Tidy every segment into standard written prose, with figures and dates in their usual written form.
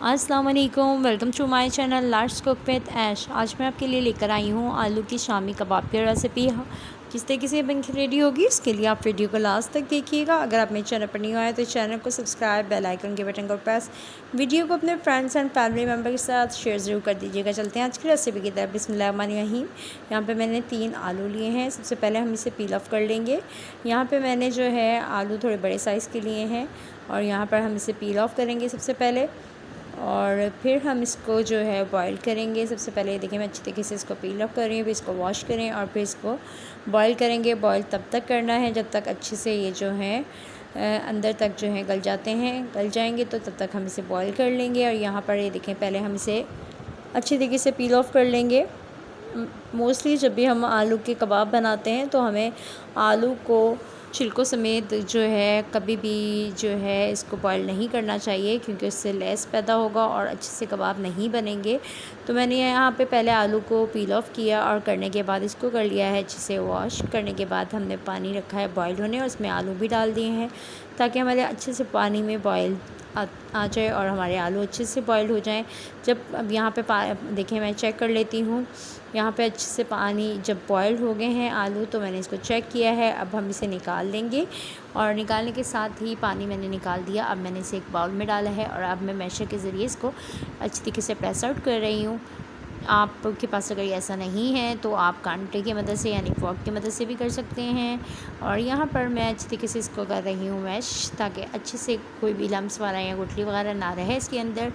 अस्सलाम वालेकुम, welcome to my channel let's cook with Ash. आज मैं आपके लिए लेकर आई हूँ आलू की शामी कबाब की रेसिपी। किस तरीके से बन के रेडी होगी इसके लिए आप वीडियो को लास्ट तक देखिएगा। अगर आप मेरे चैनल पर नहीं आए तो चैनल को सब्सक्राइब, बेल आइकन के बटन को प्रेस, वीडियो को अपने फ्रेंड्स एंड फैमिली मेम्बर के साथ शेयर ज़रूर कर दीजिएगा। चलते हैं आज की रेसिपी की तरफ। बिस्मिल्लाहिर्रहमानिर्रहीम। यहाँ पे मैंने 3 आलू लिए हैं। सबसे पहले हम इसे पील ऑफ कर लेंगे। यहाँ पे मैंने जो है आलू थोड़े बड़े साइज़ के लिए हैं और यहाँ पर हम इसे पील ऑफ करेंगे सबसे पहले, और फिर हम इसको जो है बॉईल करेंगे। सबसे पहले देखिए मैं अच्छी तरीके से इसको पील ऑफ कर रही हूँ, फिर इसको वॉश करें और फिर इसको बॉईल करेंगे। बॉईल तब तक करना है जब तक अच्छे से ये जो है अंदर तक जो है गल जाते हैं। गल जाएंगे तो तब तक हम इसे बॉईल कर लेंगे। और यहाँ पर ये देखें पहले हम इसे अच्छी तरीके से पील ऑफ कर लेंगे। मोस्टली जब भी हम आलू के कबाब बनाते हैं तो हमें आलू को छिलकों समेत जो है कभी भी जो है इसको बॉईल नहीं करना चाहिए, क्योंकि उससे लेस पैदा होगा और अच्छे से कबाब नहीं बनेंगे। तो मैंने यहाँ पे पहले आलू को पील ऑफ किया और करने के बाद इसको कर लिया है अच्छे से वॉश। करने के बाद हमने पानी रखा है बॉईल होने और उसमें आलू भी डाल दिए हैं ताकि हमारे अच्छे से पानी में बॉईल आ जाए और हमारे आलू अच्छे से बॉईल हो जाएं। जब अब यहाँ पे देखिए मैं चेक कर लेती हूँ, यहाँ पे अच्छे से पानी जब बॉईल हो गए हैं आलू तो मैंने इसको चेक किया है। अब हम इसे निकाल लेंगे और निकालने के साथ ही पानी मैंने निकाल दिया। अब मैंने इसे एक बाउल में डाला है और अब मैं मैशर के ज़रिए इसको अच्छी तरीके से प्रेस आउट कर रही हूँ। आपके पास अगर ऐसा नहीं है तो आप कांटे की मदद से यानी फॉर्क की मदद से भी कर सकते हैं। और यहाँ पर मैं अच्छी तरीके से इसको कर रही हूँ मैश, ताकि अच्छे से कोई भी लम्स वगैरह या गुठली वगैरह ना रहे इसके अंदर।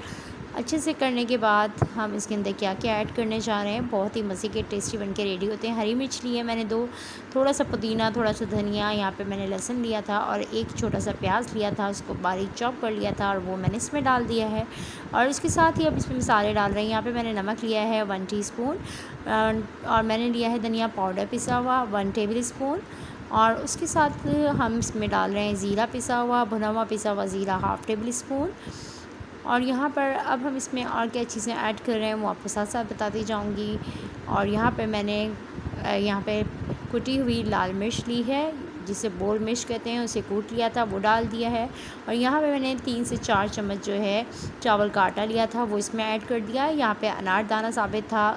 अच्छे से करने के बाद हम इसके अंदर क्या क्या ऐड करने जा रहे हैं, बहुत ही मज़े के टेस्टी बनके रेडी होते हैं। हरी मिर्च ली है मैंने 2, थोड़ा सा पुदीना, थोड़ा सा धनिया, यहाँ पे मैंने लहसुन लिया था और एक छोटा सा प्याज लिया था, उसको बारीक चॉप कर लिया था और वो मैंने इसमें डाल दिया है। और इसके साथ ही अब इसमें मसाले डाल रहे हैं। यहाँ पे मैंने नमक लिया है 1 टीस्पून और मैंने लिया है धनिया पाउडर पिसा हुआ 1 टेबल स्पून। और उसके साथ हम इसमें डाल रहे हैं ज़ीरा पिसा हुआ, भुना हुआ पिसा हुआ ज़ीरा 1/2 टेबल स्पून। और यहाँ पर अब हम इसमें और क्या चीज़ें ऐड कर रहे हैं वो आपको साथ साथ बताती जाऊँगी। और यहाँ पे मैंने यहाँ पे कुटी हुई लाल मिर्च ली है, जिसे बोल मिर्च कहते हैं, उसे कूट लिया था, वो डाल दिया है। और यहाँ पे मैंने 3 से 4 चम्मच जो है चावल का आटा लिया था वो इसमें ऐड कर दिया। यहाँ पे अनारदाना साबित था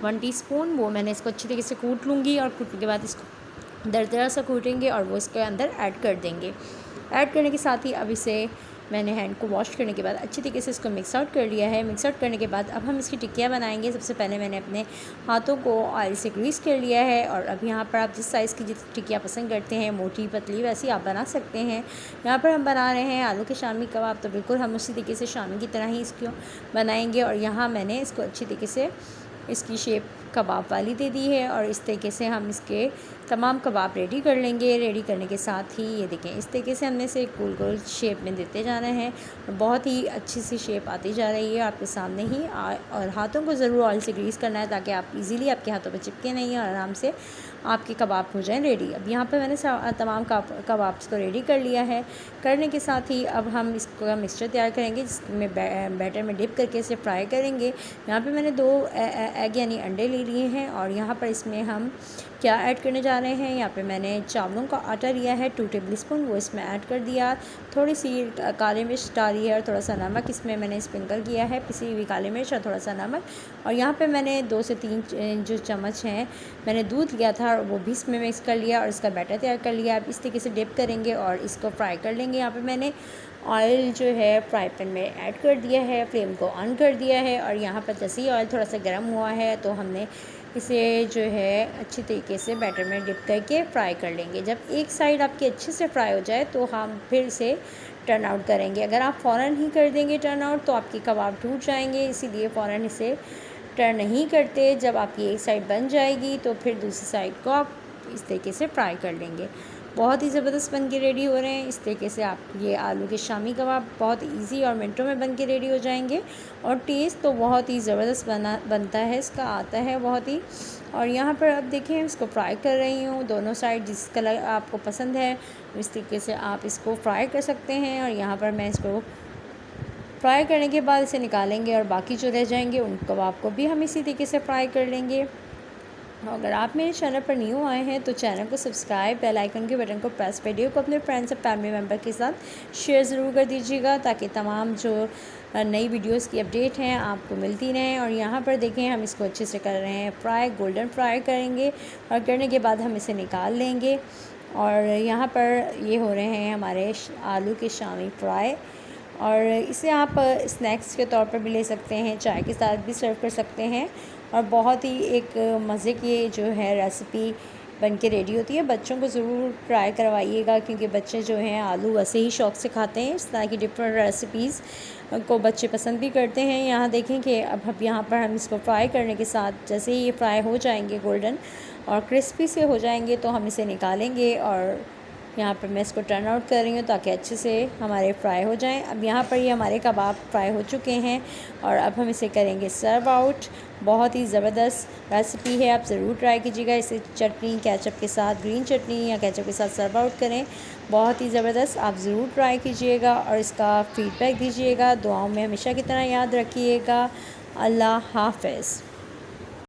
1 टीस्पून, वो मैंने इसको अच्छी तरीके से कूट लूँगी और कूटने के बाद इसको दरदरा सा कूटेंगे और वो इसके अंदर ऐड कर देंगे। ऐड करने के साथ ही अब इसे मैंने हैंड को वॉश करने के बाद अच्छी तरीके से इसको मिक्स आउट कर लिया है। मिक्स आउट करने के बाद अब हम इसकी टिक्कियाँ बनाएंगे। सबसे पहले मैंने अपने हाथों को ऑयल से ग्रीस कर लिया है और अब यहाँ पर आप जिस साइज़ की जितनी टिक्कियाँ पसंद करते हैं, मोटी पतली, वैसी आप बना सकते हैं। यहाँ पर हम बना रहे हैं आलू के शामी कबाब, तो बिल्कुल हम उसी तरीके से शामी की तरह ही इसको बनाएंगे। और यहाँ मैंने इसको अच्छी तरीके से इसकी शेप कबाब वाली दे दी है और इस तरीके से हम इसके तमाम कबाब रेडी कर लेंगे। रेडी करने के साथ ही ये देखें इस तरीके से हमने इसे गोल गोल शेप में देते जाना है और बहुत ही अच्छी सी शेप आती जा रही है आपके सामने ही। और हाथों को ज़रूर ऑयल से ग्रीस करना है ताकि आप इजीली आपके हाथों पर चिपके नहीं और आराम से आपके कबाब हो जाएं रेडी। अब यहाँ पे मैंने तमाम कबाब्स को रेडी कर लिया है। करने के साथ ही अब हम इसको मिक्सचर तैयार करेंगे जिसमें बैटर में डिप करके इसे फ्राई करेंगे। यहाँ पे मैंने 2 एग यानी अंडे ले लिए हैं और यहाँ पर इसमें हम क्या ऐड करने जा रहे हैं, यहाँ पे मैंने चावलों का आटा लिया है 2 टेबल स्पून, वो इसमें ऐड कर दिया। थोड़ी सी काली मिर्च डाली है और थोड़ा सा नमक इसमें मैंने स्प्रिंकल किया है, पिसी हुई काली मिर्च और थोड़ा सा नमक। और यहाँ पे मैंने 2 से 3 जो चम्मच हैं मैंने दूध लिया था और वो भी इसमें मिक्स कर लिया और इसका बैटर तैयार कर लिया। अब इस तरीके से डिप करेंगे और इसको फ्राई कर लेंगे। यहाँ पे मैंने ऑयल जो है फ्राई पैन में ऐड कर दिया है, फ्लेम को ऑन कर दिया है और यहाँ पर जैसे ही ऑयल थोड़ा सा गर्म हुआ है तो हमने इसे जो है अच्छी तरीके से बैटर में डिप करके फ्राई कर लेंगे। जब एक साइड आपकी अच्छे से फ्राई हो जाए तो हम फिर इसे टर्न आउट करेंगे। अगर आप फ़ौरन ही कर देंगे टर्न आउट तो आपके कबाब टूट जाएंगे, इसीलिए फ़ौरन इसे टर्न नहीं करते। जब आपकी एक साइड बन जाएगी तो फिर दूसरी साइड को आप इस तरीके से फ्राई कर लेंगे। बहुत ही ज़बरदस्त बन के रेडी हो रहे हैं। इस तरीके से आप ये आलू के शामी कबाब बहुत इजी और मिनटों में बन के रेडी हो जाएंगे और टेस्ट तो बहुत ही ज़बरदस्त बनता है इसका, आता है बहुत ही। और यहाँ पर अब देखें इसको फ्राई कर रही हूँ, दोनों साइड जिस कलर आपको पसंद है इस तरीके से आप इसको फ्राई कर सकते हैं। और यहाँ पर मैं इसको फ्राई करने के बाद इसे निकालेंगे और बाकी जो रह जाएंगे उन कबाब को भी हम इसी तरीके से फ्राई कर लेंगे। अगर आप मेरे चैनल पर न्यू आए हैं तो चैनल को सब्सक्राइब, बेल आइकन के बटन को प्रेस, वीडियो को अपने फ्रेंड्स और फैमिली मेम्बर के साथ शेयर ज़रूर कर दीजिएगा ताकि तमाम जो नई वीडियोस की अपडेट हैं आपको मिलती रहें। और यहाँ पर देखें हम इसको अच्छे से कर रहे हैं फ्राई, गोल्डन फ्राई करेंगे और करने के बाद हम इसे निकाल लेंगे। और यहाँ पर ये हो रहे हैं हमारे आलू के शामी फ्राई, और इसे आप स्नैक्स के तौर पर भी ले सकते हैं, चाय के साथ भी सर्व कर सकते हैं। और बहुत ही एक मज़े की जो है रेसिपी बन के रेडी होती है। बच्चों को ज़रूर ट्राई करवाइएगा क्योंकि बच्चे जो हैं आलू वैसे ही शौक़ से खाते हैं। इस तरह की डिफरेंट रेसिपीज़ को बच्चे पसंद भी करते हैं। यहाँ देखें कि अब यहाँ पर हम इसको फ्राई करने के साथ जैसे ही ये फ्राई हो जाएंगे गोल्डन और क्रिस्पी से हो जाएंगे तो हम इसे निकालेंगे। और यहाँ पर मैं इसको टर्न आउट कर रही हूँ ताकि अच्छे से हमारे फ्राई हो जाएं। अब यहाँ पर ये हमारे कबाब फ्राई हो चुके हैं और अब हम इसे करेंगे सर्व आउट। बहुत ही ज़बरदस्त रेसिपी है, आप ज़रूर ट्राई कीजिएगा। इसे चटनी केचप के साथ, ग्रीन चटनी या केचप के साथ सर्व आउट करें, बहुत ही ज़बरदस्त। आप ज़रूर ट्राई कीजिएगा और इसका फ़ीडबैक दीजिएगा। दुआओं में हमेशा की तरह याद रखिएगा। अल्लाह हाफ़िज़।